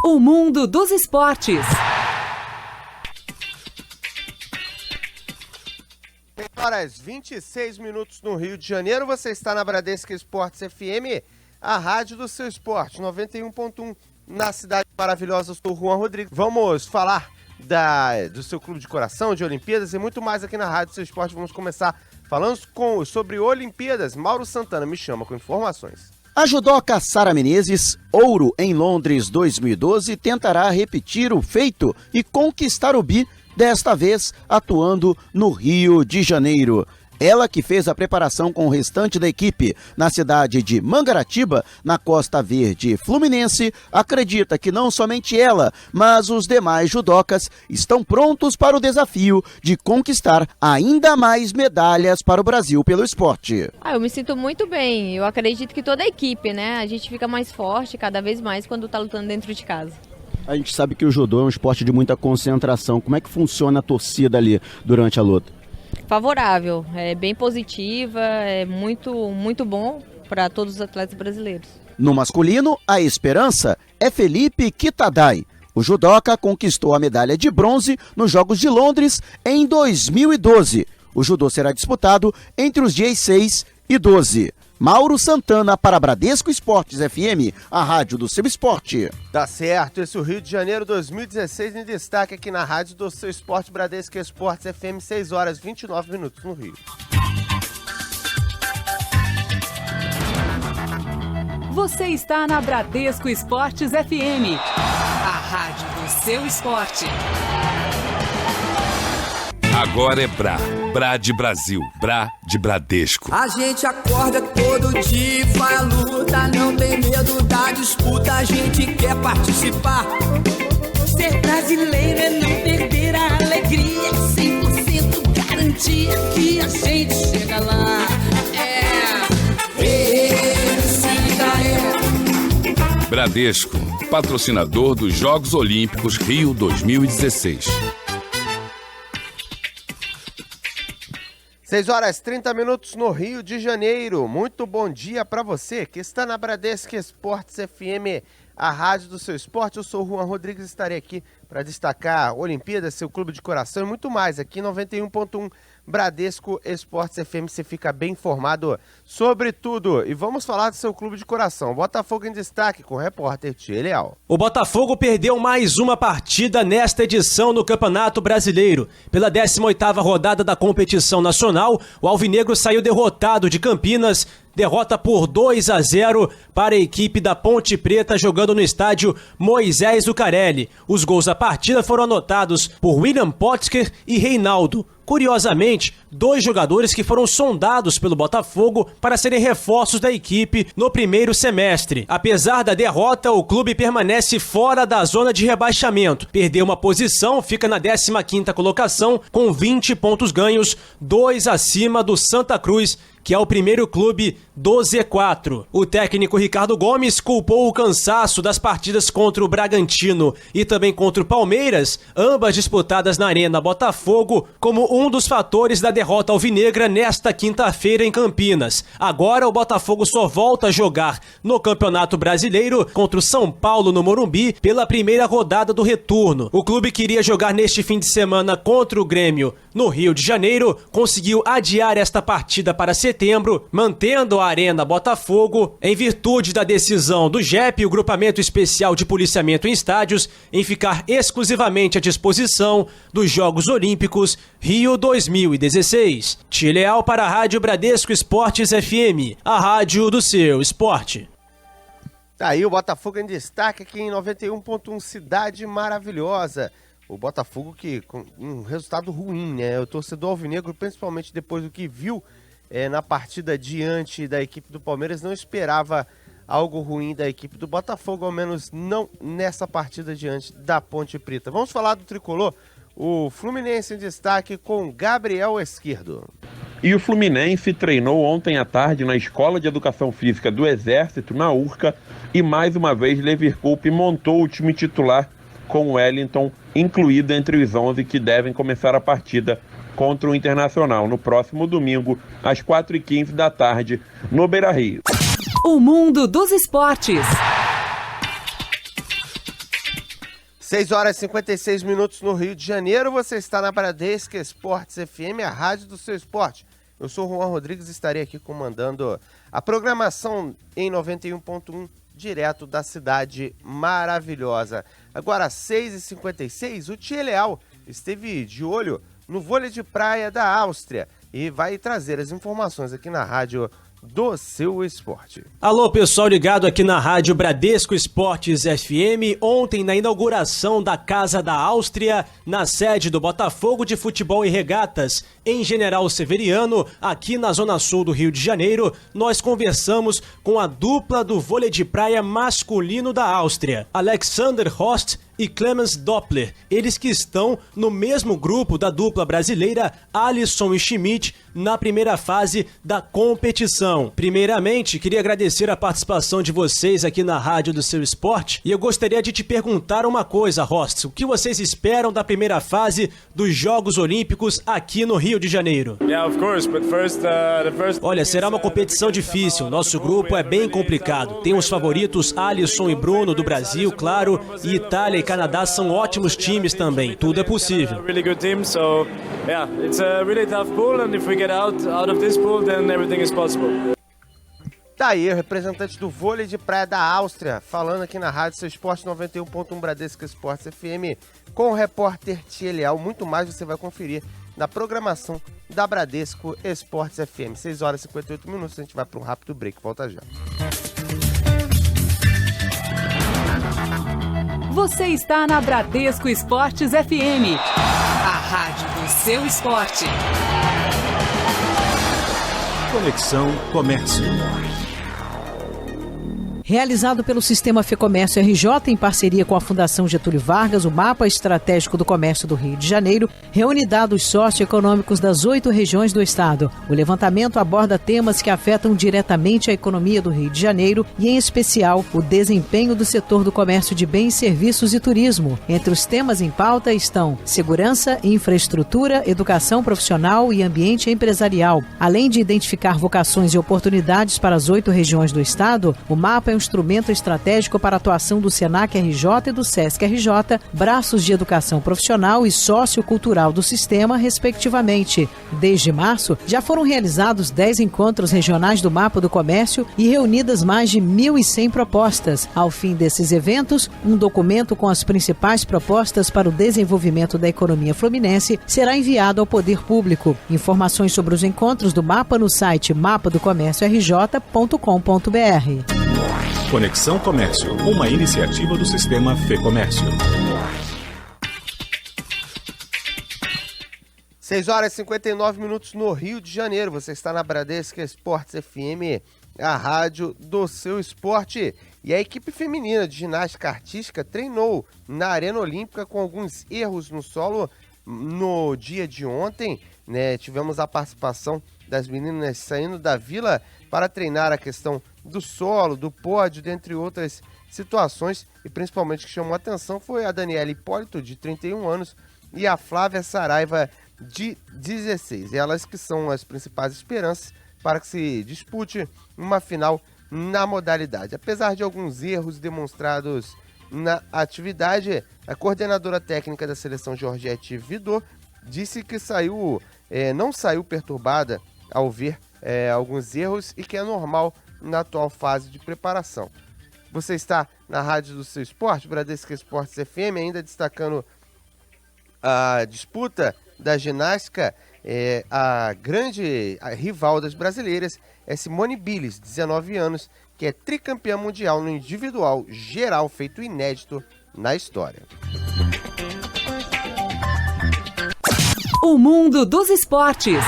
O mundo dos esportes. Horas 26 minutos no Rio de Janeiro. Você está na Bradesco Esportes FM, a rádio do seu esporte, 91.1 na cidade maravilhosa. Eu sou o Juan Rodrigues. Vamos falar do seu clube de coração, de Olimpíadas e muito mais aqui na rádio do seu esporte. Vamos começar falando sobre Olimpíadas. Mauro Santana me chama com informações. A judoca Sara Menezes, ouro em Londres 2012, tentará repetir o feito e conquistar o bi, desta vez atuando no Rio de Janeiro. Ela, que fez a preparação com o restante da equipe na cidade de Mangaratiba, na Costa Verde Fluminense, acredita que não somente ela, mas os demais judocas estão prontos para o desafio de conquistar ainda mais medalhas para o Brasil pelo esporte. Eu me sinto muito bem. Eu acredito que toda a equipe, né? A gente fica mais forte cada vez mais quando está lutando dentro de casa. A gente sabe que o judô é um esporte de muita concentração. Como é que funciona a torcida ali durante a luta? Favorável, é bem positiva, é muito bom para todos os atletas brasileiros. No masculino, a esperança é Felipe Kitadai. O judoca conquistou a medalha de bronze nos Jogos de Londres em 2012. O judô será disputado entre os dias 6 e 12. Mauro Santana para Bradesco Esportes FM, a rádio do seu esporte. Tá certo, esse é o Rio de Janeiro 2016 em destaque aqui na rádio do seu esporte, Bradesco Esportes FM, 6 horas 29 minutos no Rio. Você está na Bradesco Esportes FM, a rádio do seu esporte. Agora é Brá de Brasil, Brá de Bradesco. A gente acorda todo dia, vai à luta, não tem medo da disputa, a gente quer participar. Ser brasileiro é não perder a alegria, 100% garantia que a gente chega lá. Bradesco, patrocinador dos Jogos Olímpicos Rio 2016. 6 horas 30 minutos no Rio de Janeiro. Muito bom dia para você que está na Bradesco Esportes FM, a rádio do seu esporte. Eu sou o Juan Rodrigues e estarei aqui para destacar Olimpíadas, seu clube de coração e muito mais aqui em 91.1 Bradesco Esportes FM. Você fica bem informado sobre tudo. E vamos falar do seu clube de coração. Botafogo em destaque com o repórter Tia Leal. O Botafogo perdeu mais uma partida nesta edição no Campeonato Brasileiro. Pela 18ª rodada da competição nacional, o alvinegro saiu derrotado de Campinas. Derrota por 2-0 para a equipe da Ponte Preta jogando no estádio Moisés Lucarelli. Os gols da partida foram anotados por William Potker e Reinaldo. Curiosamente, 2 jogadores que foram sondados pelo Botafogo para serem reforços da equipe no primeiro semestre. Apesar da derrota, o clube permanece fora da zona de rebaixamento. Perdeu uma posição, fica na 15ª colocação com 20 pontos ganhos, 2 acima do Santa Cruz, que é o primeiro clube do Z4. O técnico Ricardo Gomes culpou o cansaço das partidas contra o Bragantino e também contra o Palmeiras, ambas disputadas na Arena Botafogo, como um dos fatores da derrota alvinegra nesta quinta-feira em Campinas. Agora o Botafogo só volta a jogar no Campeonato Brasileiro contra o São Paulo no Morumbi pela primeira rodada do retorno. O clube queria jogar neste fim de semana contra o Grêmio no Rio de Janeiro, conseguiu adiar esta partida para setembro, mantendo a Arena Botafogo, em virtude da decisão do GEP, o Grupamento Especial de Policiamento em Estádios, em ficar exclusivamente à disposição dos Jogos Olímpicos Rio 2016. Tia Leal para a Rádio Bradesco Esportes FM, a rádio do seu esporte. Tá aí o Botafogo em destaque aqui em 91.1, cidade maravilhosa. O Botafogo que com um resultado ruim, né? O torcedor alvinegro, principalmente depois do que viu na partida diante da equipe do Palmeiras, não esperava algo ruim da equipe do Botafogo, ao menos não nessa partida diante da Ponte Preta. Vamos falar do tricolor, o Fluminense em destaque com Gabriel Esquerdo. E o Fluminense treinou ontem à tarde na Escola de Educação Física do Exército, na Urca, e mais uma vez Lever Coupe montou o time titular com o Wellington incluído entre os 11 que devem começar a partida contra o Internacional no próximo domingo, às 4h15 da tarde, no Beira-Rio. O mundo dos esportes. 6 horas e 56 minutos no Rio de Janeiro. Você está na Bradesco Esportes FM, a rádio do seu esporte. Eu sou o Juan Rodrigues e estarei aqui comandando a programação em 91.1, direto da cidade maravilhosa. Agora, 6h56, o Tia Leal esteve de olho no vôlei de praia da Áustria e vai trazer as informações aqui na rádio do seu esporte. Alô, pessoal ligado aqui na Rádio Bradesco Esportes FM. Ontem, na inauguração da Casa da Áustria, na sede do Botafogo de Futebol e Regatas, em General Severiano, aqui na Zona Sul do Rio de Janeiro, nós conversamos com a dupla do vôlei de praia masculino da Áustria, Alexander Horst e Clemens Doppler, eles que estão no mesmo grupo da dupla brasileira Alisson e Schmidt na primeira fase da competição. Primeiramente, queria agradecer a participação de vocês aqui na Rádio do Seu Esporte e eu gostaria de te perguntar uma coisa, Horst, o que vocês esperam da primeira fase dos Jogos Olímpicos aqui no Rio de Janeiro? Olha, será uma competição difícil, nosso grupo é bem complicado, tem os favoritos Alisson e Bruno do Brasil, claro, e Itália e Canadá são ótimos times também. Tudo é possível. Tá aí, o representante do vôlei de praia da Áustria, falando aqui na Rádio Seu Esporte 91.1 Bradesco Esportes FM, com o repórter Tia Leal. Muito mais você vai conferir na programação da Bradesco Esportes FM. 6 horas e 58 minutos, a gente vai para um rápido break. Volta já. Você está na Bradesco Esportes FM, a rádio do seu esporte. Conexão Comércio. Realizado pelo Sistema FEComércio RJ em parceria com a Fundação Getúlio Vargas, o Mapa Estratégico do Comércio do Rio de Janeiro reúne dados socioeconômicos das 8 regiões do estado. O levantamento aborda temas que afetam diretamente a economia do Rio de Janeiro e, em especial, o desempenho do setor do comércio de bens, serviços e turismo. Entre os temas em pauta estão segurança, infraestrutura, educação profissional e ambiente empresarial. Além de identificar vocações e oportunidades para as 8 regiões do estado, o mapa é um instrumento estratégico para a atuação do SENAC RJ e do SESC RJ, braços de educação profissional e sociocultural do sistema, respectivamente. Desde março, já foram realizados 10 encontros regionais do Mapa do Comércio e reunidas mais de 1.100 propostas. Ao fim desses eventos, um documento com as principais propostas para o desenvolvimento da economia fluminense será enviado ao poder público. Informações sobre os encontros do Mapa no site mapadocomérciorj.com.br. Conexão Comércio, uma iniciativa do Sistema FEComércio. 6 horas e 59 minutos no Rio de Janeiro. Você está na Bradesco Esportes FM, a rádio do seu esporte. E a equipe feminina de ginástica artística treinou na Arena Olímpica com alguns erros no solo no dia de ontem, né? Tivemos a participação das meninas saindo da vila para treinar a questão do solo, do pódio, dentre outras situações, e principalmente que chamou a atenção foi a Daniela Hipólito, de 31 anos, e a Flávia Saraiva, de 16. Elas que são as principais esperanças para que se dispute uma final na modalidade. Apesar de alguns erros demonstrados na atividade, a coordenadora técnica da seleção, Georgette Vidot, disse que não saiu perturbada ao ver alguns erros e que é normal na atual fase de preparação. Você está na rádio do seu esporte, Bradesco Esportes FM, ainda destacando a disputa da ginástica, a rival das brasileiras é Simone Biles, 19 anos, que é tricampeã mundial no individual geral, feito inédito na história. O mundo dos esportes.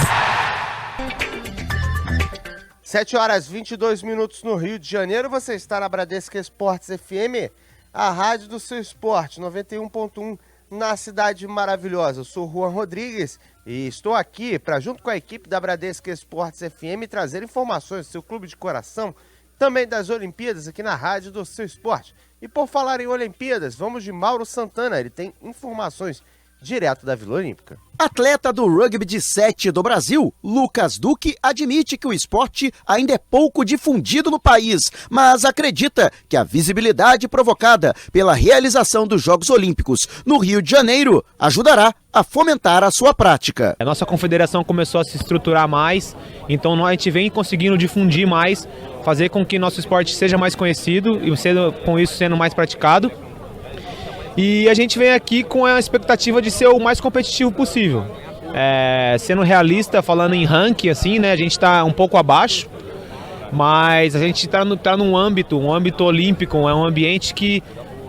7 horas e 22 minutos no Rio de Janeiro. Você está na Bradesco Esportes FM, a rádio do seu esporte, 91.1, na cidade maravilhosa. Eu sou o Juan Rodrigues e estou aqui para, junto com a equipe da Bradesco Esportes FM, trazer informações do seu clube de coração, também das Olimpíadas, aqui na rádio do seu esporte. E por falar em Olimpíadas, vamos de Mauro Santana. Ele tem informações direto da Vila Olímpica. Atleta do rugby de 7 do Brasil, Lucas Duque admite que o esporte ainda é pouco difundido no país, mas acredita que a visibilidade provocada pela realização dos Jogos Olímpicos no Rio de Janeiro ajudará a fomentar a sua prática. A nossa confederação começou a se estruturar mais, então a gente vem conseguindo difundir mais, fazer com que nosso esporte seja mais conhecido e com isso sendo mais praticado. E a gente vem aqui com a expectativa de ser o mais competitivo possível. Sendo realista, falando em ranking, assim, né, a gente está um pouco abaixo, mas a gente está num âmbito olímpico, é um ambiente que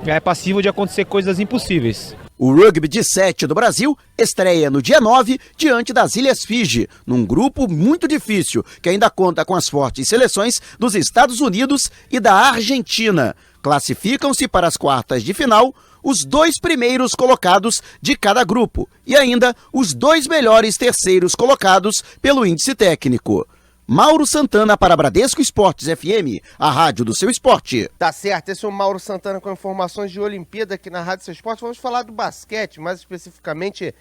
é passível de acontecer coisas impossíveis. O rugby de 7 do Brasil estreia no dia 9 diante das Ilhas Fiji, num grupo muito difícil, que ainda conta com as fortes seleções dos Estados Unidos e da Argentina. Classificam-se para as quartas de final os 2 primeiros colocados de cada grupo e ainda os 2 melhores terceiros colocados pelo índice técnico. Mauro Santana para Bradesco Esportes FM, a rádio do seu esporte. Tá certo, esse é o Mauro Santana com informações de Olimpíada aqui na Rádio do Seu Esporte. Vamos falar do basquete, mais especificamente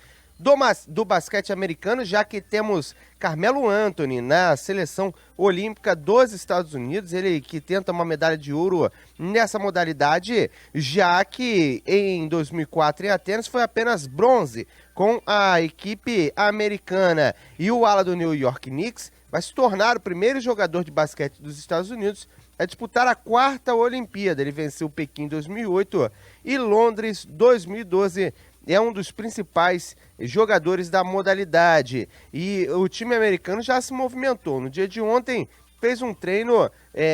do basquete americano, já que temos Carmelo Anthony na seleção olímpica dos Estados Unidos, ele que tenta uma medalha de ouro nessa modalidade, já que em 2004 em Atenas foi apenas bronze com a equipe americana. E o ala do New York Knicks vai se tornar o primeiro jogador de basquete dos Estados Unidos a disputar a 4ª Olimpíada. Ele venceu Pequim em 2008 e Londres 2012. É um dos principais jogadores da modalidade. E o time americano já se movimentou. No dia de ontem, fez um treino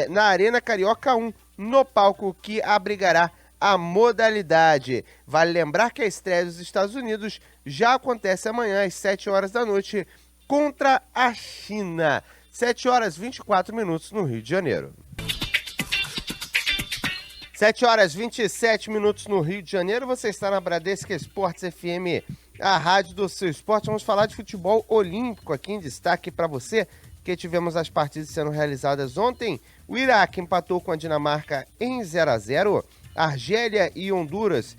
na Arena Carioca 1, no palco que abrigará a modalidade. Vale lembrar que a estreia dos Estados Unidos já acontece amanhã às 7 horas da noite contra a China. 7 horas e 24 minutos no Rio de Janeiro. 7 horas e 27 minutos no Rio de Janeiro, você está na Bradesco Esportes FM, a rádio do seu esporte. Vamos falar de futebol olímpico aqui em destaque para você, que tivemos as partidas sendo realizadas ontem. O Iraque empatou com a Dinamarca em 0-0, Argélia e Honduras,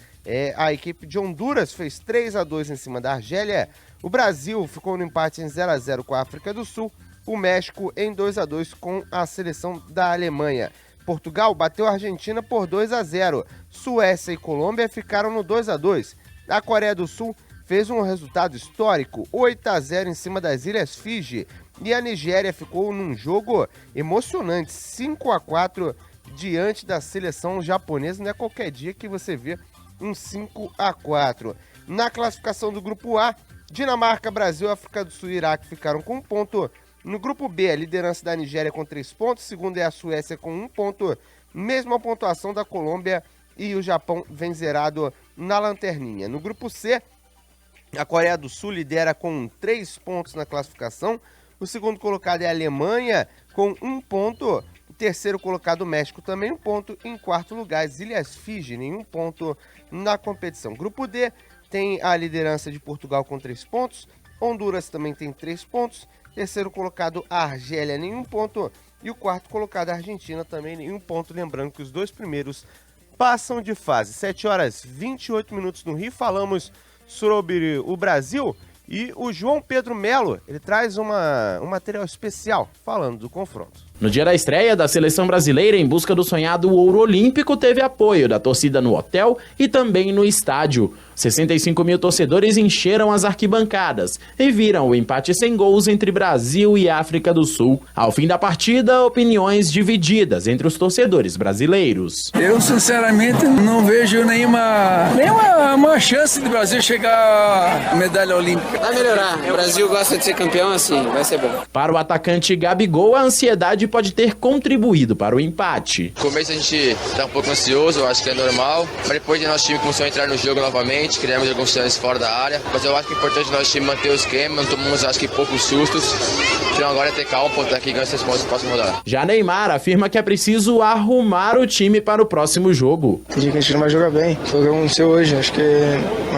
a equipe de Honduras fez 3-2 em cima da Argélia, o Brasil ficou no empate em 0-0 com a África do Sul, o México em 2-2 com a seleção da Alemanha. Portugal bateu a Argentina por 2-0. Suécia e Colômbia ficaram no 2-2. A Coreia do Sul fez um resultado histórico, 8-0 em cima das Ilhas Fiji. E a Nigéria ficou num jogo emocionante, 5-4 diante da seleção japonesa. Não é qualquer dia que você vê um 5-4. Na classificação do grupo A, Dinamarca, Brasil, África do Sul e Iraque ficaram com 1 ponto. No grupo B, a liderança da Nigéria com 3 pontos, segundo é a Suécia com 1 ponto, mesma pontuação da Colômbia e o Japão vem zerado na lanterninha. No grupo C, a Coreia do Sul lidera com 3 pontos na classificação, o segundo colocado é a Alemanha com 1 ponto, o terceiro colocado o México também 1 ponto, em quarto lugar as Ilhas Fiji, nenhum ponto na competição. Grupo D tem a liderança de Portugal com 3 pontos, Honduras também tem 3 pontos, terceiro colocado a Argélia, nenhum ponto. E o quarto colocado a Argentina, também nenhum ponto. Lembrando que os 2 primeiros passam de fase. 7 horas e 28 minutos no Rio. Falamos sobre o Brasil. E o João Pedro Melo, ele traz um material especial falando do confronto. No dia da estreia da seleção brasileira em busca do sonhado ouro olímpico, teve apoio da torcida no hotel e também no estádio. 65 mil torcedores encheram as arquibancadas e viram o empate sem gols entre Brasil e África do Sul. Ao fim da partida, opiniões divididas entre os torcedores brasileiros. Eu, sinceramente, não vejo nenhuma chance do Brasil chegar à medalha olímpica. Vai melhorar. O Brasil gosta de ser campeão assim, vai ser bom. Para o atacante Gabigol, a ansiedade pode ter contribuído para o empate. No começo a gente tá um pouco ansioso, eu acho que é normal, mas depois de nosso time começou a entrar no jogo novamente, criamos alguns chances fora da área, mas eu acho que é importante nosso time manter o esquema, não tomamos acho que poucos sustos Então agora é ter calma, pô, tá aqui ganhando esses pontos no próximo rodada. Já Neymar afirma que é preciso arrumar o time para o próximo jogo. Tem dia que a gente não vai jogar bem, foi o que aconteceu hoje. Acho que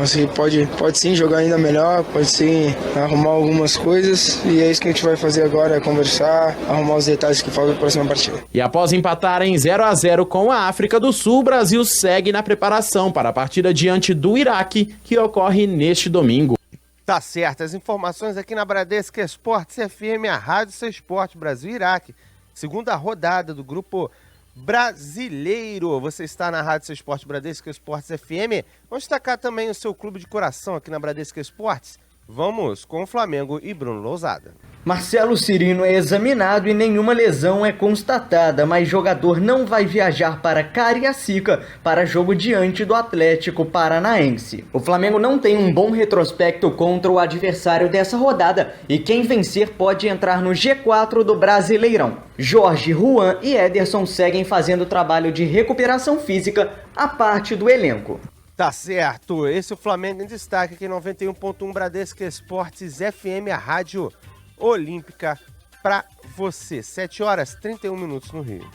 assim, pode sim jogar ainda melhor, pode sim arrumar algumas coisas e é isso que a gente vai fazer agora, é conversar, arrumar os detalhes que faltam para a próxima partida. E após empatar em 0-0 com a África do Sul, o Brasil segue na preparação para a partida diante do Iraque, que ocorre neste domingo. Tá certo, as informações aqui na Bradesco Esportes FM, a Rádio Seu Esporte, Brasil-Iraque, segunda rodada do Grupo Brasileiro. Você está na Rádio Seu Esporte, Bradesco Esportes FM. Vamos destacar também o seu clube de coração aqui na Bradesco Esportes. Vamos com o Flamengo e Bruno Lousada. Marcelo Cirino é examinado e nenhuma lesão é constatada, mas jogador não vai viajar para Cariacica para jogo diante do Atlético Paranaense. O Flamengo não tem um bom retrospecto contra o adversário dessa rodada e quem vencer pode entrar no G4 do Brasileirão. Jorge, Juan e Ederson seguem fazendo trabalho de recuperação física à parte do elenco. Tá certo, esse é o Flamengo em destaque aqui em 91.1 Bradesco Esportes FM, a Rádio Olímpica pra você. 7h31 no Rio.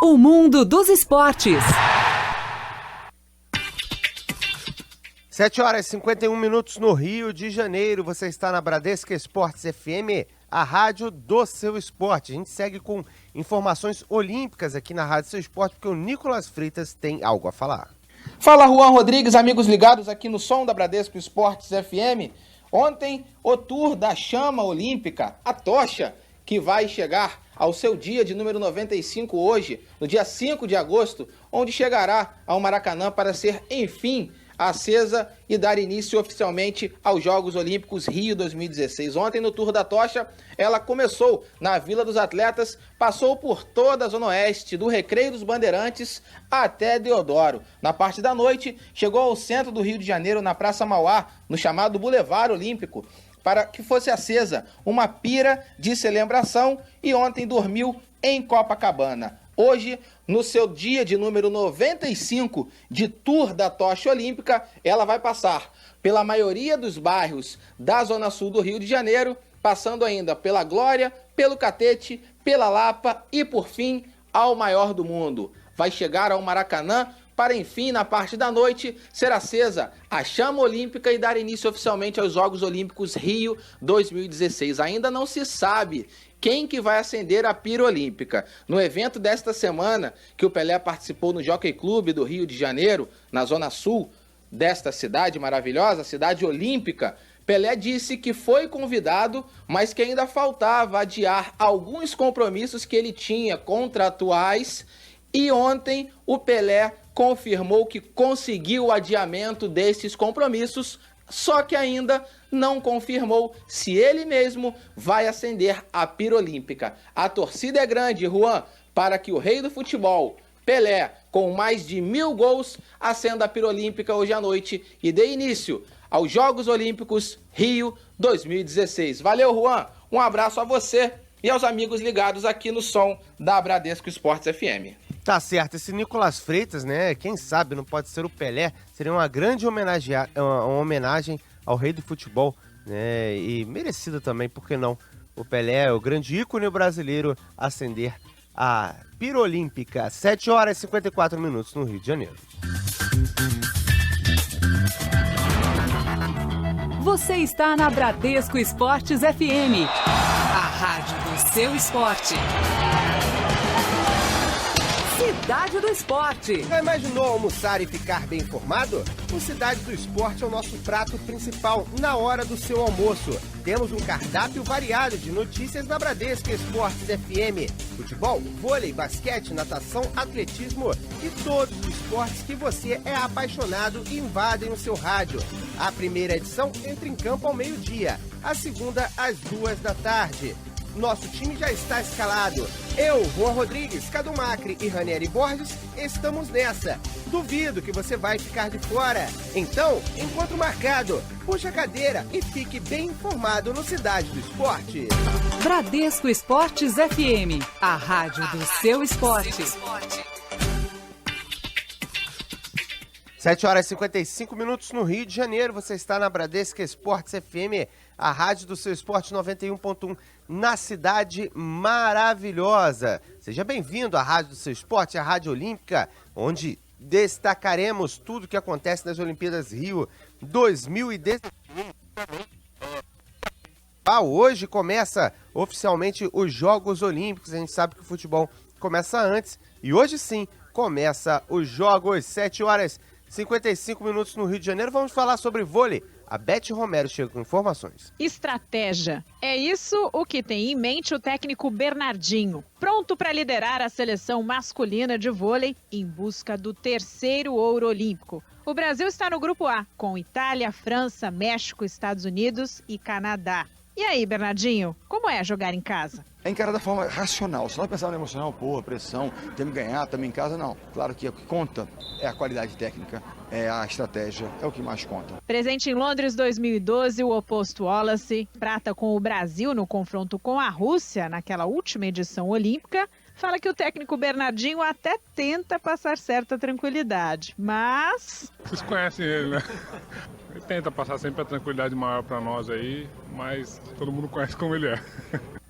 O mundo dos esportes. 7h51 no Rio de Janeiro. Você está na Bradesco Esportes FM, a rádio do seu esporte. A gente segue com informações olímpicas aqui na Rádio Seu Esporte, porque o Nicolas Freitas tem algo a falar. Fala, Juan Rodrigues, amigos ligados aqui no som da Bradesco Esportes FM. Ontem, o Tour da Chama Olímpica, a tocha, que vai chegar ao seu dia de número 95 hoje, no dia 5 de agosto, onde chegará ao Maracanã para ser, enfim, acesa e dar início oficialmente aos Jogos Olímpicos Rio 2016. Ontem, no Tour da Tocha, ela começou na Vila dos Atletas, passou por toda a Zona Oeste, do Recreio dos Bandeirantes até Deodoro. Na parte da noite, chegou ao centro do Rio de Janeiro, na Praça Mauá, no chamado Boulevard Olímpico, para que fosse acesa uma pira de celebração e ontem dormiu em Copacabana. Hoje, no seu dia de número 95 de Tour da Tocha Olímpica, ela vai passar pela maioria dos bairros da Zona Sul do Rio de Janeiro, passando ainda pela Glória, pelo Catete, pela Lapa e, por fim, ao maior do mundo. Vai chegar ao Maracanã para, enfim, na parte da noite, ser acesa a chama olímpica e dar início oficialmente aos Jogos Olímpicos Rio 2016. Ainda não se sabe quem que vai acender a pira olímpica. No evento desta semana, que o Pelé participou no Jockey Club do Rio de Janeiro, na Zona Sul desta cidade maravilhosa, cidade olímpica, Pelé disse que foi convidado, mas que ainda faltava adiar alguns compromissos que ele tinha contratuais. E ontem o Pelé confirmou que conseguiu o adiamento desses compromissos, só que ainda não confirmou se ele mesmo vai acender a pira olímpica. A torcida é grande, Juan, para que o rei do futebol, Pelé, com mais de 1000 gols, acenda a pira olímpica hoje à noite e dê início aos Jogos Olímpicos Rio 2016. Valeu, Juan, um abraço a você e aos amigos ligados aqui no som da Bradesco Esportes FM. Tá certo, esse Nicolas Freitas, né, quem sabe não pode ser o Pelé, seria uma grande homenagem ao rei do futebol, né, e merecida também, por que não? O Pelé, o grande ícone brasileiro, acender a pira olímpica. 7h54 no Rio de Janeiro. Você está na Bradesco Esportes FM, a rádio do seu esporte. Cidade do Esporte. Já imaginou almoçar e ficar bem informado? O Cidade do Esporte é o nosso prato principal na hora do seu almoço. Temos um cardápio variado de notícias na Bradesco Esportes FM. Futebol, vôlei, basquete, natação, atletismo e todos os esportes que você é apaixonado e invadem o seu rádio. A primeira edição entra em campo ao meio-dia, a segunda às 14h. Nosso time já está escalado. Eu, Juan Rodrigues, Cadu Macri e Ranieri Borges estamos nessa. Duvido que você vai ficar de fora. Então, encontro marcado. Puxa a cadeira e fique bem informado no Cidade do Esporte. Bradesco Esportes FM, a rádio do seu esporte. 7 horas e 55 minutos no Rio de Janeiro. Você está na Bradesco Esportes FM, a rádio do seu esporte 91.1, na cidade maravilhosa. Seja bem-vindo à rádio do seu esporte, a Rádio Olímpica, onde destacaremos tudo o que acontece nas Olimpíadas Rio 2019. Hoje começa oficialmente os Jogos Olímpicos. A gente sabe que o futebol começa antes e hoje sim começa os Jogos. 7 horas e 55 minutos no Rio de Janeiro. Vamos falar sobre vôlei. A Beth Romero chega com informações. Estratégia. É isso o que tem em mente o técnico Bernardinho, pronto para liderar a seleção masculina de vôlei em busca do 3º ouro olímpico. O Brasil está no grupo A, com Itália, França, México, Estados Unidos e Canadá. E aí, Bernardinho, como é jogar em casa? É encarar da forma racional. Se nós pensarmos no emocional, pressão, temos que ganhar, estamos em casa, não. Claro que o que conta é a qualidade técnica, é a estratégia, é o que mais conta. Presente em Londres 2012, o oposto Wallace, prata com o Brasil no confronto com a Rússia naquela última edição olímpica, fala que o técnico Bernardinho até tenta passar certa tranquilidade, mas... Vocês conhecem ele, né? Ele tenta passar sempre a tranquilidade maior para nós aí, mas todo mundo conhece como ele é.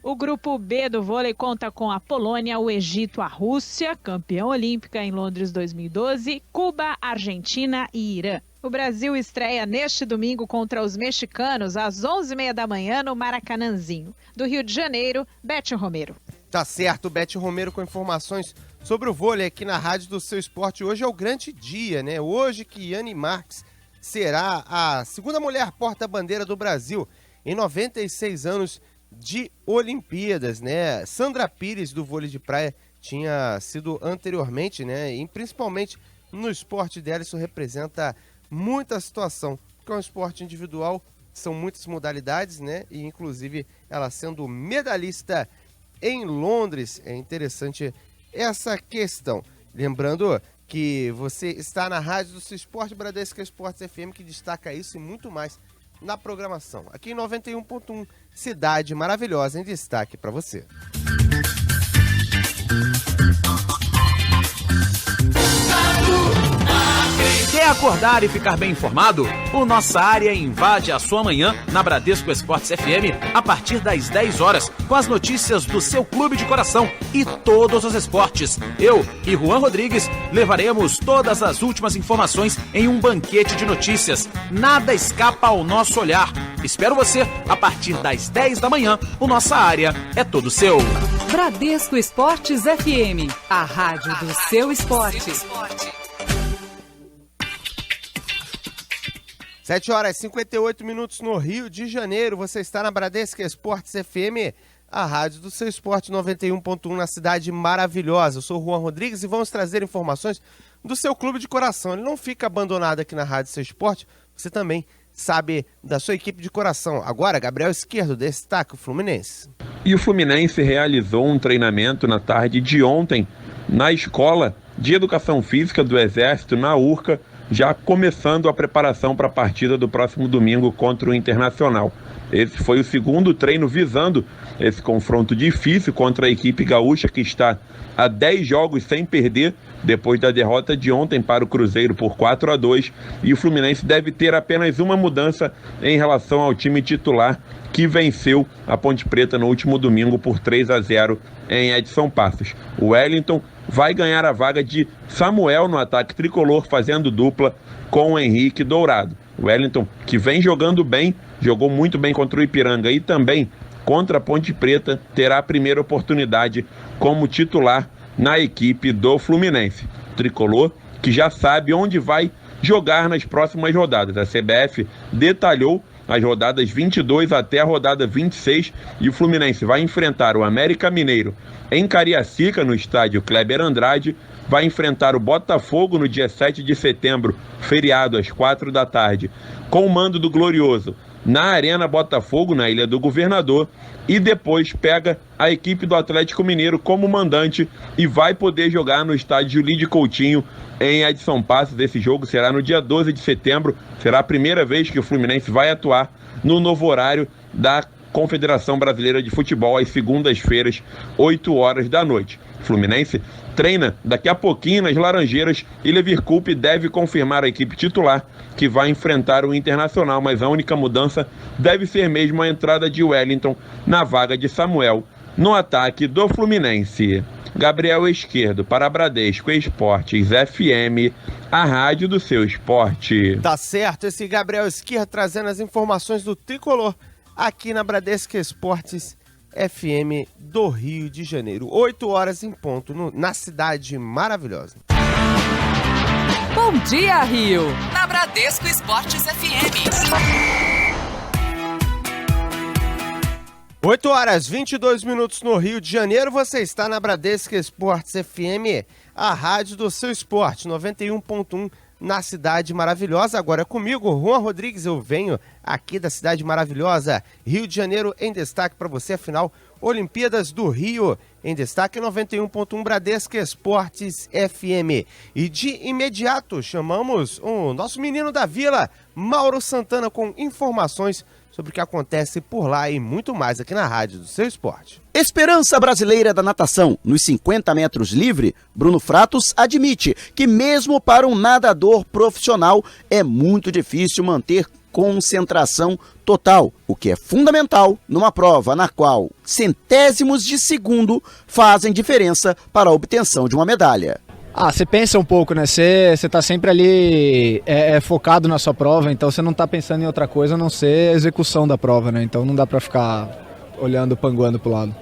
O grupo B do vôlei conta com a Polônia, o Egito, a Rússia, campeã olímpica em Londres 2012, Cuba, Argentina e Irã. O Brasil estreia neste domingo contra os mexicanos às 11h30 da manhã no Maracanãzinho. Do Rio de Janeiro, Beth Romero. Tá certo, Beth Romero com informações sobre o vôlei aqui na Rádio do Seu Esporte. Hoje é o grande dia, né? Hoje que Yane Marques será a segunda mulher porta-bandeira do Brasil em 96 anos de Olimpíadas, né? Sandra Pires, do vôlei de praia, tinha sido anteriormente, né? E principalmente no esporte dela, isso representa muita situação, porque é um esporte individual, são muitas modalidades, né? E inclusive ela sendo medalhista em Londres, é interessante essa questão. Lembrando que você está na Rádio do Seu Esporte, Bradesco Esportes FM, que destaca isso e muito mais na programação. Aqui em 91.1, Cidade Maravilhosa, em destaque para você. Quer acordar e ficar bem informado? O Nossa Área invade a sua manhã na Bradesco Esportes FM a partir das 10 horas, com as notícias do seu clube de coração e todos os esportes. Eu e Juan Rodrigues levaremos todas as últimas informações em um banquete de notícias. Nada escapa ao nosso olhar. Espero você a partir das 10 da manhã. O Nossa Área é todo seu. Bradesco Esportes FM, a rádio do seu esporte. 7 horas e 58 minutos no Rio de Janeiro. Você está na Bradesco Esportes FM, a rádio do seu esporte 91.1 na cidade maravilhosa. Eu sou o Juan Rodrigues e vamos trazer informações do seu clube de coração. Ele não fica abandonado aqui na rádio do seu esporte, você também sabe da sua equipe de coração. Agora, Gabriel Esquerdo destaca o Fluminense. E o Fluminense realizou um treinamento na tarde de ontem na Escola de Educação Física do Exército, na Urca, já começando a preparação para a partida do próximo domingo contra o Internacional. Esse foi o segundo treino visando esse confronto difícil contra a equipe gaúcha, que está a 10 jogos sem perder, depois da derrota de ontem para o Cruzeiro por 4-2, e o Fluminense deve ter apenas uma mudança em relação ao time titular, que venceu a Ponte Preta no último domingo por 3-0 em Edson Passos. O Wellington vai ganhar a vaga de Samuel no ataque tricolor, fazendo dupla com o Henrique Dourado. O Wellington, que vem jogando bem, jogou muito bem contra o Ipiranga e também contra a Ponte Preta, terá a primeira oportunidade como titular na equipe do Fluminense. O tricolor que já sabe onde vai jogar nas próximas rodadas. A CBF detalhou as rodadas 22 até a rodada 26, e o Fluminense vai enfrentar o América Mineiro em Cariacica, no estádio Kleber Andrade, vai enfrentar o Botafogo no dia 7 de setembro, feriado, às 4 da tarde, com o mando do Glorioso, na Arena Botafogo, na Ilha do Governador, e depois pega a equipe do Atlético Mineiro como mandante e vai poder jogar no estádio Lídio Coutinho, em Edson Passos. Esse jogo será no dia 12 de setembro, será a primeira vez que o Fluminense vai atuar no novo horário da Confederação Brasileira de Futebol, às segundas-feiras, 8 horas da noite. Fluminense treina daqui a pouquinho nas Laranjeiras e Lever Coupe deve confirmar a equipe titular que vai enfrentar o Internacional, mas a única mudança deve ser mesmo a entrada de Wellington na vaga de Samuel no ataque do Fluminense. Gabriel Esquerdo para Bradesco Esportes FM, a rádio do seu esporte. Tá certo, esse Gabriel Esquerdo trazendo as informações do Tricolor aqui na Bradesco Esportes FM do Rio de Janeiro. 8 horas em ponto na cidade maravilhosa. Bom dia, Rio! Na Bradesco Esportes FM. 8 horas 22 minutos no Rio de Janeiro, você está na Bradesco Esportes FM, a rádio do seu esporte, 91.1 na cidade maravilhosa. Agora comigo, Juan Rodrigues, eu venho aqui da cidade maravilhosa, Rio de Janeiro em destaque para você, afinal, Olimpíadas do Rio em destaque, 91.1 Bradesco Esportes FM. E de imediato chamamos o nosso menino da vila, Mauro Santana, com informações sobre o que acontece por lá e muito mais aqui na rádio do seu esporte. Esperança brasileira da natação. Nos 50 metros livre, Bruno Fratos admite que mesmo para um nadador profissional é muito difícil manter concentração total, o que é fundamental numa prova na qual centésimos de segundo fazem diferença para a obtenção de uma medalha. Você pensa um pouco, né? Você tá sempre ali focado na sua prova, então você não tá pensando em outra coisa a não ser a execução da prova, né? Então não dá pra ficar olhando, panguando pro lado.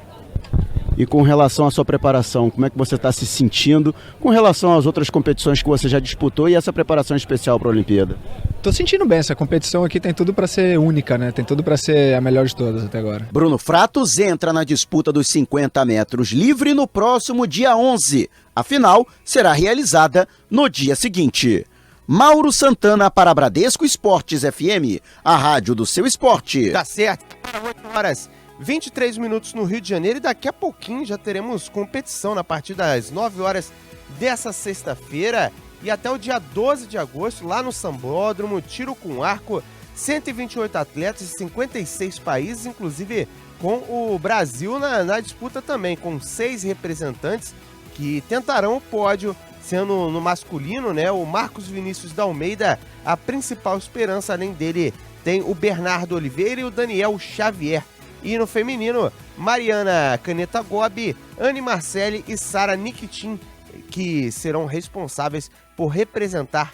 E com relação à sua preparação, como é que você está se sentindo com relação às outras competições que você já disputou e essa preparação especial para a Olimpíada? Tô sentindo bem, essa competição aqui tem tudo para ser única, né? Tem tudo para ser a melhor de todas até agora. Bruno Fratos entra na disputa dos 50 metros livre no próximo dia 11. A final será realizada no dia seguinte. Mauro Santana para Bradesco Esportes FM, a rádio do seu esporte. Tá certo, para 8 horas 23 minutos no Rio de Janeiro e daqui a pouquinho já teremos competição a partir das 9 horas dessa sexta-feira e até o dia 12 de agosto lá no Sambódromo, tiro com arco, 128 atletas de 56 países, inclusive com o Brasil na disputa também, com 6 representantes que tentarão o pódio, sendo no masculino, né, o Marcos Vinícius da Almeida, a principal esperança. Além dele tem o Bernardo Oliveira e o Daniel Xavier. E no feminino, Mariana Caneta Gobi, Anne Marcelli e Sara Nikitin, que serão responsáveis por representar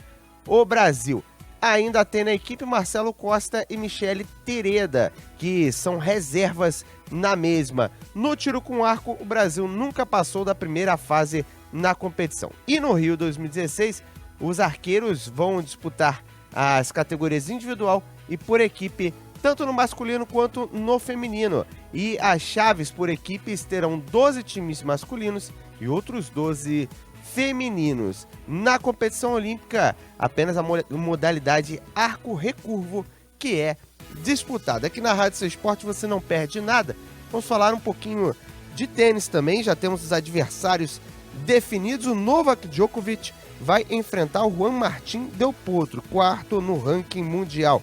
o Brasil. Ainda tem na equipe Marcelo Costa e Michele Tereda, que são reservas na mesma. No tiro com arco, o Brasil nunca passou da primeira fase na competição. E no Rio 2016, os arqueiros vão disputar as categorias individual e por equipe, tanto no masculino quanto no feminino. E as chaves por equipes terão 12 times masculinos e outros 12 femininos. Na competição olímpica, apenas a modalidade arco-recurvo que é disputada. Aqui na Rádio Seu Esporte você não perde nada. Vamos falar um pouquinho de tênis também. Já temos os adversários definidos. O Novak Djokovic vai enfrentar o Juan Martín Del Potro, quarto no ranking mundial.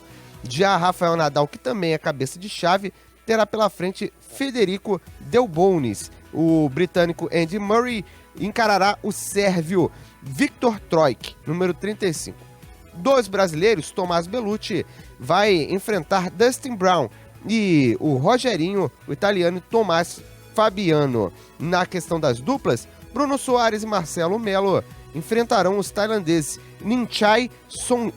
Já Rafael Nadal, que também é cabeça de chave, terá pela frente Federico Delbonis. O britânico Andy Murray encarará o sérvio Victor Troicki, número 35. 2 brasileiros, Tomás Bellucci, vai enfrentar Dustin Brown e o Rogerinho, o italiano Tomás Fabiano. Na questão das duplas, Bruno Soares e Marcelo Melo enfrentarão os tailandeses Ninchai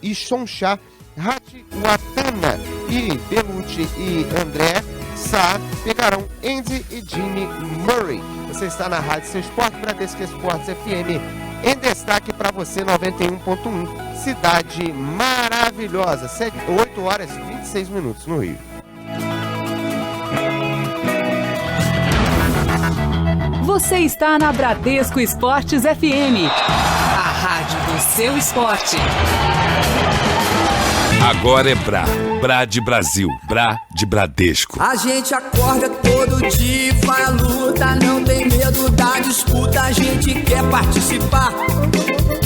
e Songcha Ratchawatana, e Bellucci e André Sá pegarão Andy e Jimmy Murray. Você está na Rádio Seu Esporte, Bradesco Esportes FM, em destaque para você, 91.1, cidade maravilhosa, 8 horas e 26 minutos no Rio. Você está na Bradesco Esportes FM, a rádio do seu esporte. Agora é Brá de Brasil, Brá de Bradesco. A gente acorda todo dia, vai à luta, não tem medo da disputa, a gente quer participar.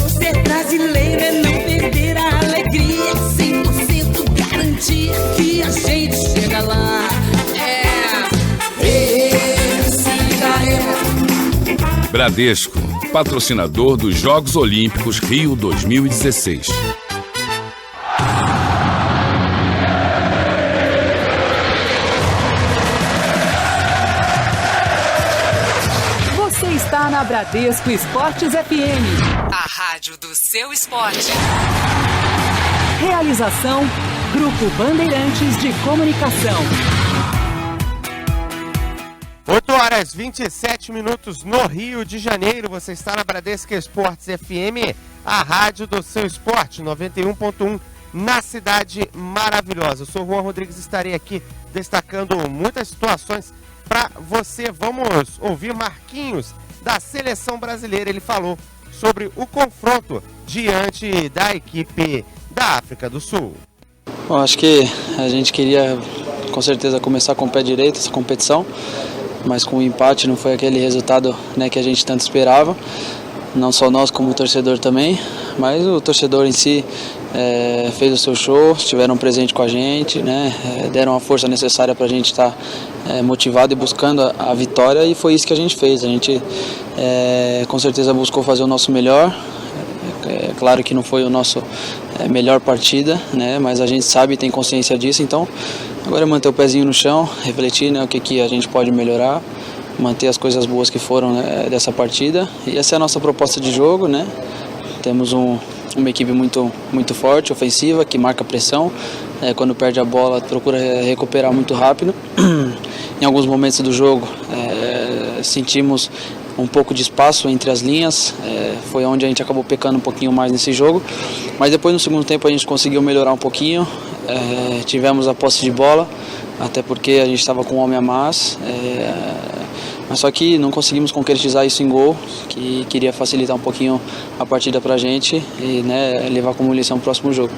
Ser brasileiro é não perder a alegria, 100% garantir que a gente chega lá. É Bradesco, patrocinador dos Jogos Olímpicos Rio 2016. Você está na Bradesco Esportes FM, a rádio do seu esporte. Realização, Grupo Bandeirantes de Comunicação. 8h27 no Rio de Janeiro. Você está na Bradesco Esportes FM, a rádio do seu esporte, 91.1, na cidade maravilhosa. Eu sou o Juan Rodrigues, estarei aqui destacando muitas situações para você. Vamos ouvir Marquinhos, da Seleção Brasileira. Ele falou sobre o confronto diante da equipe da África do Sul. Bom, acho que a gente queria com certeza começar com o pé direito essa competição, mas com o empate não foi aquele resultado, né, que a gente tanto esperava, não só nós como o torcedor também, mas o torcedor em si fez o seu show, estiveram presentes com a gente, né, deram a força necessária para a gente estar motivado e buscando a vitória, e foi isso que a gente fez. A gente com certeza buscou fazer o nosso melhor. É claro que não foi o nosso melhor partida, né, mas a gente sabe e tem consciência disso, então agora é manter o pezinho no chão, refletir, né, o que a gente pode melhorar, manter as coisas boas que foram, né, dessa partida, e essa é a nossa proposta de jogo, né. Temos uma equipe muito forte, ofensiva, que marca pressão, quando perde a bola procura recuperar muito rápido. Em alguns momentos do jogo sentimos um pouco de espaço entre as linhas, foi onde a gente acabou pecando um pouquinho mais nesse jogo, mas depois no segundo tempo a gente conseguiu melhorar um pouquinho, tivemos a posse de bola, até porque a gente estava com um homem a mais, mas só que não conseguimos concretizar isso em gol, que queria facilitar um pouquinho a partida pra gente e, né, levar como lição o próximo jogo.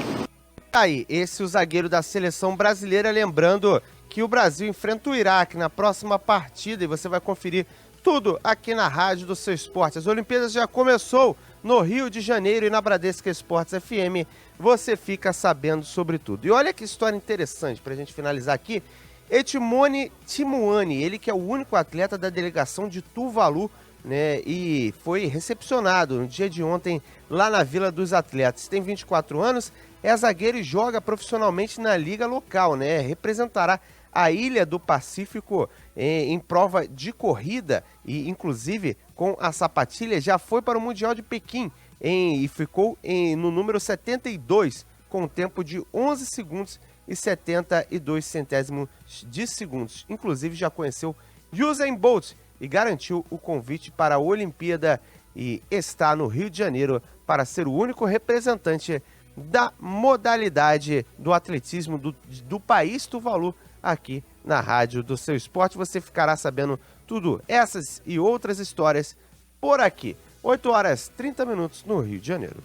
Aí, esse é o zagueiro da Seleção Brasileira, lembrando que o Brasil enfrenta o Iraque na próxima partida e você vai conferir tudo aqui na rádio do seu esporte. As Olimpíadas já começou no Rio de Janeiro e na Bradesco Esportes FM você fica sabendo sobre tudo. E olha que história interessante para a gente finalizar aqui. Etimone Timuani, ele que é o único atleta da delegação de Tuvalu, né, e foi recepcionado no dia de ontem lá na Vila dos Atletas. Tem 24 anos, é zagueiro e joga profissionalmente na liga local, né? Representará a Ilha do Pacífico em prova de corrida e inclusive com a sapatilha já foi para o Mundial de Pequim e ficou no número 72 com um tempo de 11 segundos e 72 centésimos de segundos. Inclusive já conheceu Usain Bolt e garantiu o convite para a Olimpíada e está no Rio de Janeiro para ser o único representante da modalidade do atletismo do país Tuvalu aqui na rádio do seu esporte. Você ficará sabendo tudo, essas e outras histórias por aqui. 8h30 no Rio de Janeiro.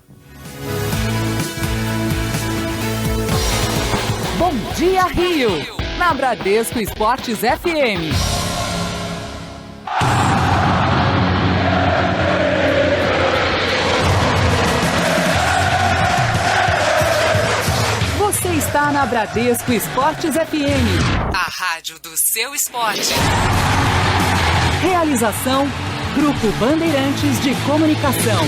Bom Dia Rio, na Bradesco Esportes FM. Você está na Bradesco Esportes FM, a rádio do seu esporte. Realização, Grupo Bandeirantes de Comunicação.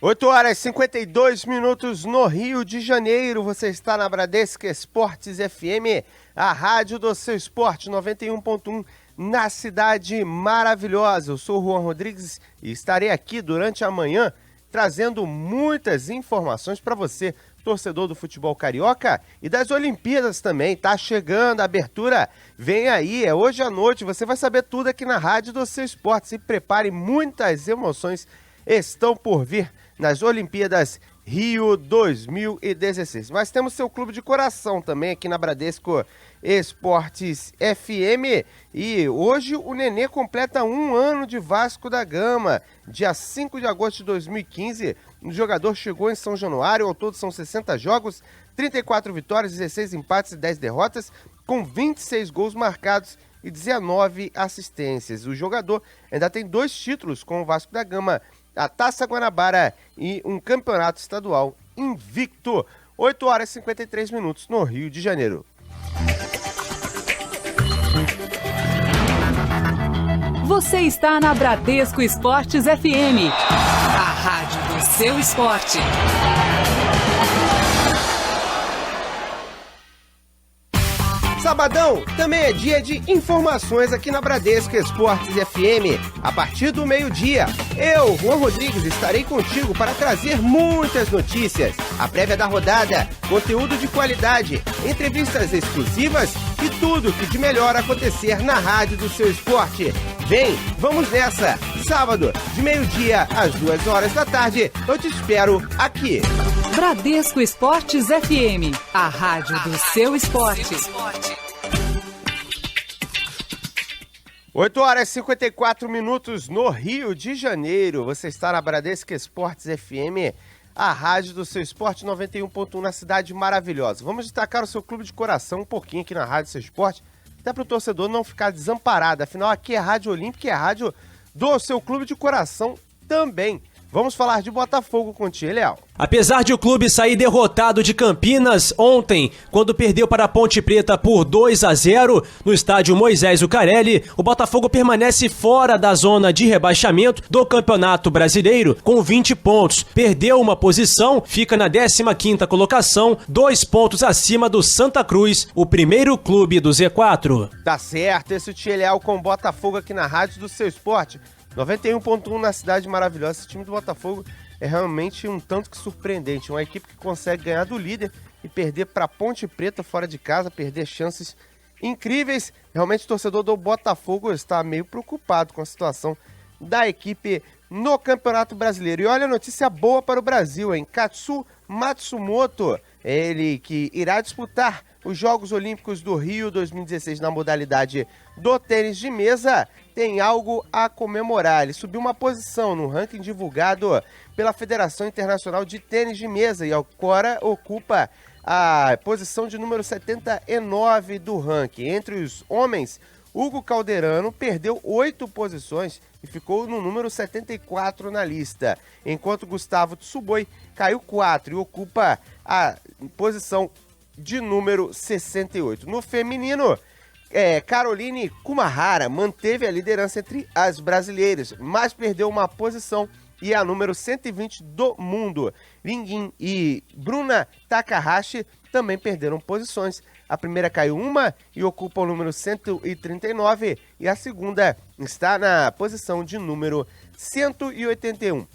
8h52 no Rio de Janeiro. Você está na Bradesco Esportes FM, a rádio do seu esporte, 91.1, na cidade maravilhosa. Eu sou o Juan Rodrigues e estarei aqui durante a manhã trazendo muitas informações para você, torcedor do futebol carioca e das Olimpíadas também. Tá chegando a abertura, vem aí, é hoje à noite, você vai saber tudo aqui na rádio do seu esporte. Se prepare, muitas emoções estão por vir nas Olimpíadas Rio 2016. Mas temos seu clube de coração também aqui na Bradesco Esportes FM. E hoje o Nenê completa 1 ano de Vasco da Gama. Dia 5 de agosto de 2015, o jogador chegou em São Januário. Ao todo são 60 jogos, 34 vitórias, 16 empates e 10 derrotas, com 26 gols marcados e 19 assistências. O jogador ainda tem 2 títulos com o Vasco da Gama, a Taça Guanabara e um campeonato estadual invicto. 8h53 no Rio de Janeiro. Você está na Bradesco Esportes FM, a rádio do seu esporte. Sabadão também é dia de informações aqui na Bradesco Esportes FM. A partir do meio-dia, eu, Juan Rodrigues, estarei contigo para trazer muitas notícias. A prévia da rodada, conteúdo de qualidade, entrevistas exclusivas e tudo que de melhor acontecer na rádio do seu esporte. Vem, vamos nessa! Sábado, de meio-dia às 2 horas da tarde, eu te espero aqui. Bradesco Esportes FM, a rádio do seu esporte. 8 horas e 54 minutos no Rio de Janeiro. Você está na Bradesco Esportes FM, a rádio do seu esporte 91.1 na cidade maravilhosa. Vamos destacar o seu clube de coração um pouquinho aqui na rádio do seu esporte, até para o torcedor não ficar desamparado. Afinal, aqui é a Rádio Olímpica e é a rádio do seu clube de coração também. Vamos falar de Botafogo contigo, Leal. Apesar de o clube sair derrotado de Campinas ontem, quando perdeu para a Ponte Preta por 2-0 no estádio Moisés Zucarelli, o Botafogo permanece fora da zona de rebaixamento do Campeonato Brasileiro com 20 pontos. Perdeu uma posição, fica na 15ª colocação, 2 pontos acima do Santa Cruz, o primeiro clube do Z4. Tá certo, esse é o Leal com o Botafogo aqui na rádio do seu esporte. 91.1 na cidade maravilhosa. Esse time do Botafogo é realmente um tanto que surpreendente. Uma equipe que consegue ganhar do líder e perder para Ponte Preta fora de casa, perder chances incríveis. Realmente o torcedor do Botafogo está meio preocupado com a situação da equipe no Campeonato Brasileiro. E olha a notícia boa para o Brasil, hein? Katsu Matsumoto, ele que irá disputar os Jogos Olímpicos do Rio 2016 na modalidade do tênis de mesa, tem algo a comemorar. Ele subiu uma posição no ranking divulgado pela Federação Internacional de Tênis de Mesa e agora ocupa a posição de número 79 do ranking. Entre os homens, Hugo Calderano perdeu 8 posições e ficou no número 74 na lista, enquanto Gustavo Tsuboi caiu 4 e ocupa a posição de número 68. No feminino, Caroline Kumahara manteve a liderança entre as brasileiras, mas perdeu uma posição e é a número 120 do mundo. Lingin e Bruna Takahashi também perderam posições. A primeira caiu uma e ocupa o número 139 e a segunda está na posição de número 181.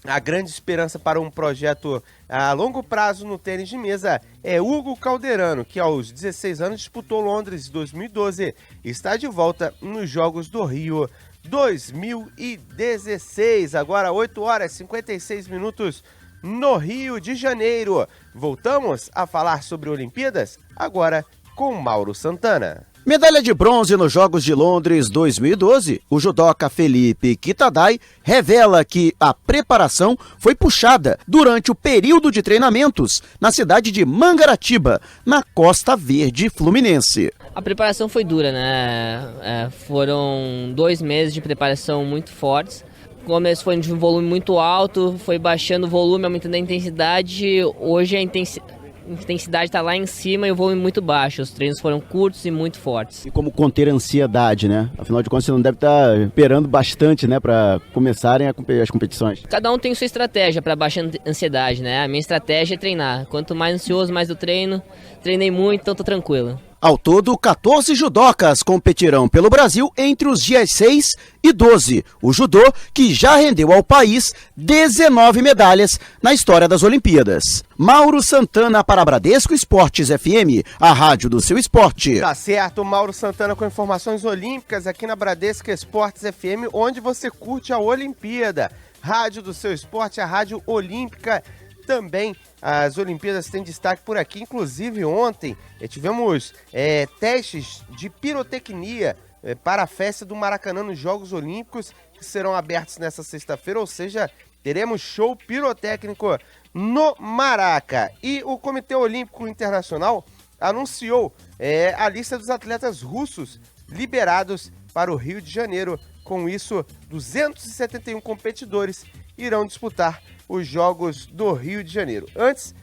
A grande esperança para um projeto a longo prazo no tênis de mesa é Hugo Calderano, que aos 16 anos disputou Londres 2012 e está de volta nos Jogos do Rio 2016. Agora 8 horas e 56 minutos no Rio de Janeiro. Voltamos a falar sobre Olimpíadas agora com Mauro Santana. Medalha de bronze nos Jogos de Londres 2012, o judoca Felipe Kitadai revela que a preparação foi puxada durante o período de treinamentos na cidade de Mangaratiba, na Costa Verde Fluminense. A preparação foi dura, né? Foram 2 meses de preparação muito fortes. O começo foi de um volume muito alto, foi baixando o volume, aumentando a intensidade. Hoje a intensidade está lá em cima e o volume muito baixo. Os treinos foram curtos e muito fortes. E como conter a ansiedade, né? Afinal de contas, você não deve estar esperando bastante, né, para começarem as competições. Cada um tem sua estratégia para baixar a ansiedade, né? A minha estratégia é treinar. Quanto mais ansioso, mais eu treino. Treinei muito, então tô tranquilo. Ao todo, 14 judocas competirão pelo Brasil entre os dias 6 e 12. O judô que já rendeu ao país 19 medalhas na história das Olimpíadas. Mauro Santana para Bradesco Esportes FM, a rádio do seu esporte. Tá certo, Mauro Santana com informações olímpicas aqui na Bradesco Esportes FM, onde você curte a Olimpíada. Rádio do seu esporte, a rádio olímpica também. As Olimpíadas têm destaque por aqui, inclusive ontem tivemos testes de pirotecnia para a festa do Maracanã nos Jogos Olímpicos, que serão abertos nessa sexta-feira, ou seja, teremos show pirotécnico no Maraca. E o Comitê Olímpico Internacional anunciou a lista dos atletas russos liberados para o Rio de Janeiro. Com isso, 271 competidores irão disputar os Jogos do Rio de Janeiro. Antes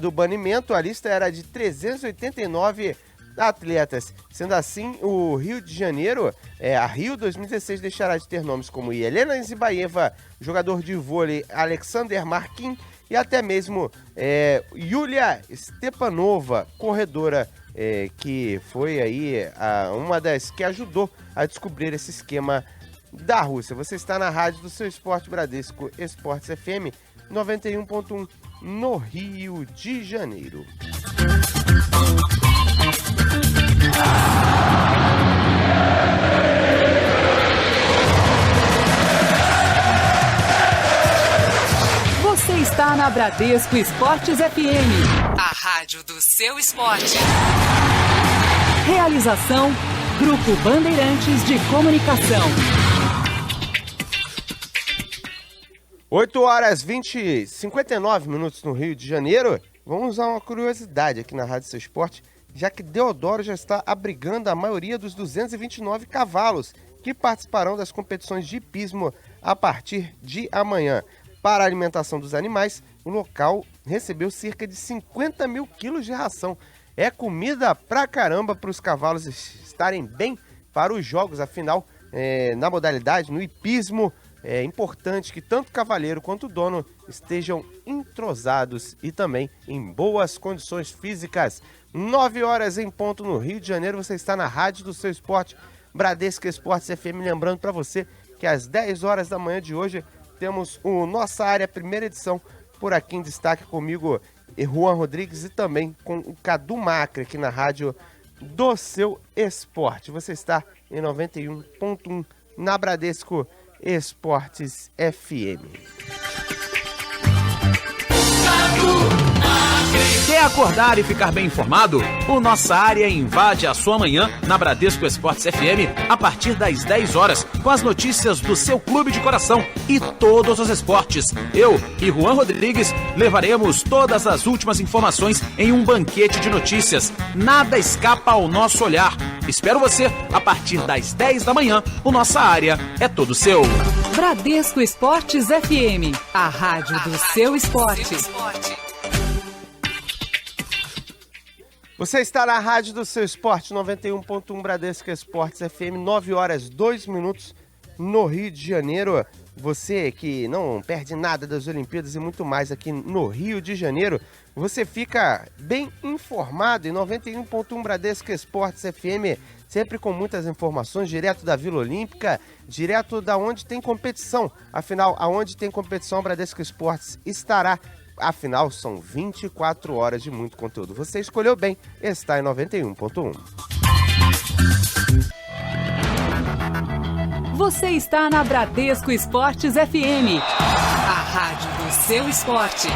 do banimento, a lista era de 389 atletas. Sendo assim, o Rio de Janeiro, a Rio 2016 deixará de ter nomes como Helena Zibaeva, jogador de vôlei Alexander Markin e até mesmo Yulia Stepanova, corredora, que foi aí uma das que ajudou a descobrir esse esquema da Rússia. Você está na rádio do seu esporte Bradesco Esportes FM 91.1 no Rio de Janeiro. Você está na Bradesco Esportes FM, a rádio do seu esporte. Realização Grupo Bandeirantes de Comunicação. 59 minutos no Rio de Janeiro. Vamos usar uma curiosidade aqui na Rádio Seu Esporte, já que Deodoro já está abrigando a maioria dos 229 cavalos que participarão das competições de hipismo a partir de amanhã. Para a alimentação dos animais, o local recebeu cerca de 50 mil quilos de ração. É comida pra caramba para os cavalos estarem bem para os jogos, afinal, na modalidade, no hipismo, é importante que tanto o cavaleiro quanto o dono estejam entrosados e também em boas condições físicas. 9 horas em ponto no Rio de Janeiro, você está na rádio do seu esporte, Bradesco Esportes FM. Lembrando para você que às 10 horas da manhã de hoje temos o Nossa Área, primeira edição, por aqui em destaque comigo, Juan Rodrigues, e também com o Cadu Macri aqui na rádio do seu esporte. Você está em 91.1 na Bradesco Esportes FM. Quer acordar e ficar bem informado? O Nossa Área invade a sua manhã na Bradesco Esportes FM a partir das 10 horas, com as notícias do seu clube de coração e todos os esportes. Eu e Juan Rodrigues levaremos todas as últimas informações em um banquete de notícias. Nada escapa ao nosso olhar. Espero você a partir das 10 da manhã. O Nossa Área é todo seu. Bradesco Esportes FM, a rádio do seu esporte. Você está na rádio do seu esporte, 91.1 Bradesco Esportes FM, 9 horas 2 minutos no Rio de Janeiro. Você que não perde nada das Olimpíadas e muito mais aqui no Rio de Janeiro, você fica bem informado em 91.1 Bradesco Esportes FM, sempre com muitas informações, direto da Vila Olímpica, direto da onde tem competição. Afinal, aonde tem competição, Bradesco Esportes estará. Afinal, são 24 horas de muito conteúdo. Você escolheu bem, está em 91.1. Você está na Bradesco Esportes FM, a rádio do seu esporte.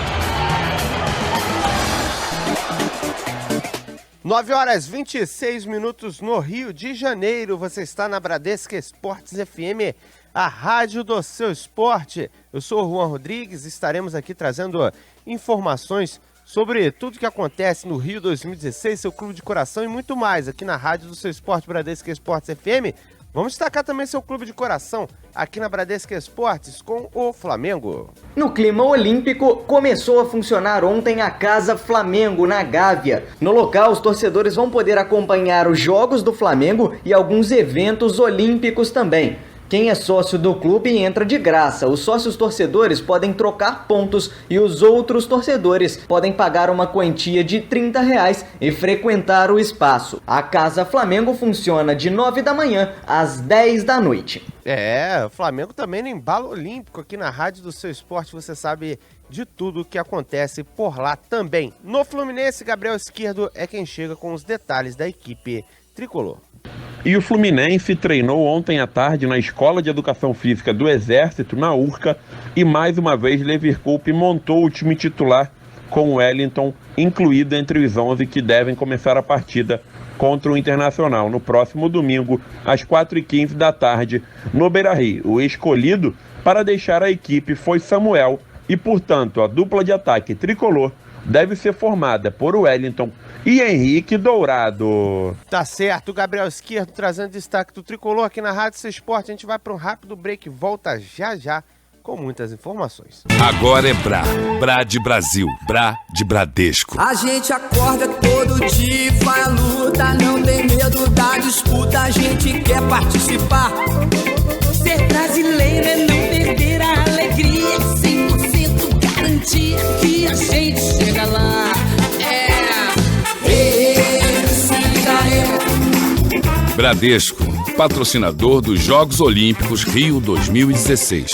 9 horas 26 minutos no Rio de Janeiro. Você está na Bradesco Esportes FM, a rádio do seu esporte. Eu sou o Juan Rodrigues e estaremos aqui trazendo informações sobre tudo que acontece no Rio 2016, seu clube de coração e muito mais aqui na rádio do seu esporte, Bradesco Esportes FM. Vamos destacar também seu clube de coração aqui na Bradesco Esportes com o Flamengo. No clima olímpico, começou a funcionar ontem a Casa Flamengo, na Gávea. No local, os torcedores vão poder acompanhar os jogos do Flamengo e alguns eventos olímpicos também. Quem é sócio do clube entra de graça. Os sócios torcedores podem trocar pontos e os outros torcedores podem pagar uma quantia de R$30 e frequentar o espaço. A Casa Flamengo funciona de 9 da manhã às 10 da noite. O Flamengo também no embalo olímpico aqui na rádio do seu esporte. Você sabe de tudo o que acontece por lá também. No Fluminense, Gabriel Esquerdo é quem chega com os detalhes da equipe tricolor. E o Fluminense treinou ontem à tarde na Escola de Educação Física do Exército, na Urca, e mais uma vez Levi Coupe montou o time titular com o Wellington incluído entre os 11 que devem começar a partida contra o Internacional no próximo domingo, às 4h15 da tarde, no Beira-Rio. O escolhido para deixar a equipe foi Samuel e, portanto, a dupla de ataque tricolor deve ser formada por Wellington e Henrique Dourado. Tá certo, Gabriel Esquerdo trazendo destaque do tricolor aqui na Rádio Seu Esporte. A gente vai para um rápido break e volta já já com muitas informações. Agora é Brá de Brasil, Brá de Bradesco. A gente acorda todo dia, vai à luta, não tem medo da disputa, a gente quer participar. Ser brasileiro é não perder a alegria, 100% garantir que a gente chega lá. Esse já é. Bradesco, patrocinador dos Jogos Olímpicos Rio 2016.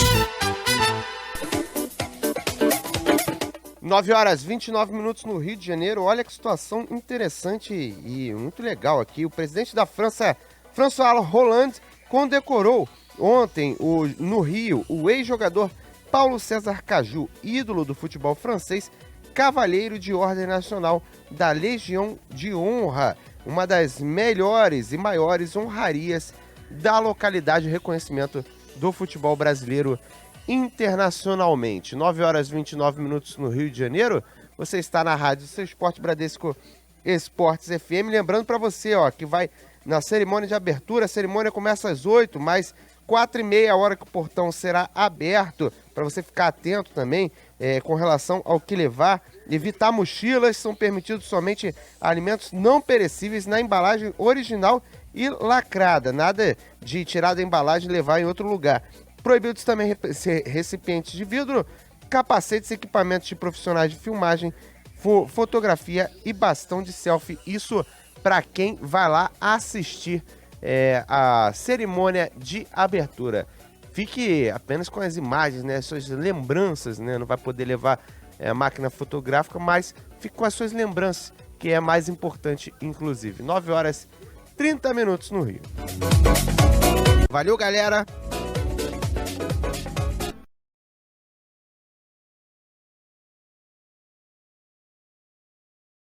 9h29 no Rio de Janeiro. Olha que situação interessante e muito legal aqui. O presidente da França, François Hollande, condecorou ontem no Rio o ex-jogador Paulo César Caju, ídolo do futebol francês, cavalheiro de ordem nacional da Legião de Honra, uma das melhores e maiores honrarias da localidade, reconhecimento do futebol brasileiro internacionalmente. 9h29 no Rio de Janeiro. Você está na rádio Seu Esporte Bradesco Esportes FM. Lembrando para você, que vai na cerimônia de abertura. A cerimônia começa às 8h, mas 4h30 a hora que o portão será aberto, para você ficar atento também com relação ao que levar. Evitar mochilas, são permitidos somente alimentos não perecíveis na embalagem original e lacrada. Nada de tirar da embalagem e levar em outro lugar. Proibidos também recipientes de vidro, capacetes, equipamentos de profissionais de filmagem, fotografia e bastão de selfie. Isso para quem vai lá assistir a cerimônia de abertura. Fique apenas com as imagens, né, suas lembranças, né, não vai poder levar a máquina fotográfica, mas fique com as suas lembranças, que é mais importante, inclusive. 9h30 no Rio. Valeu, galera!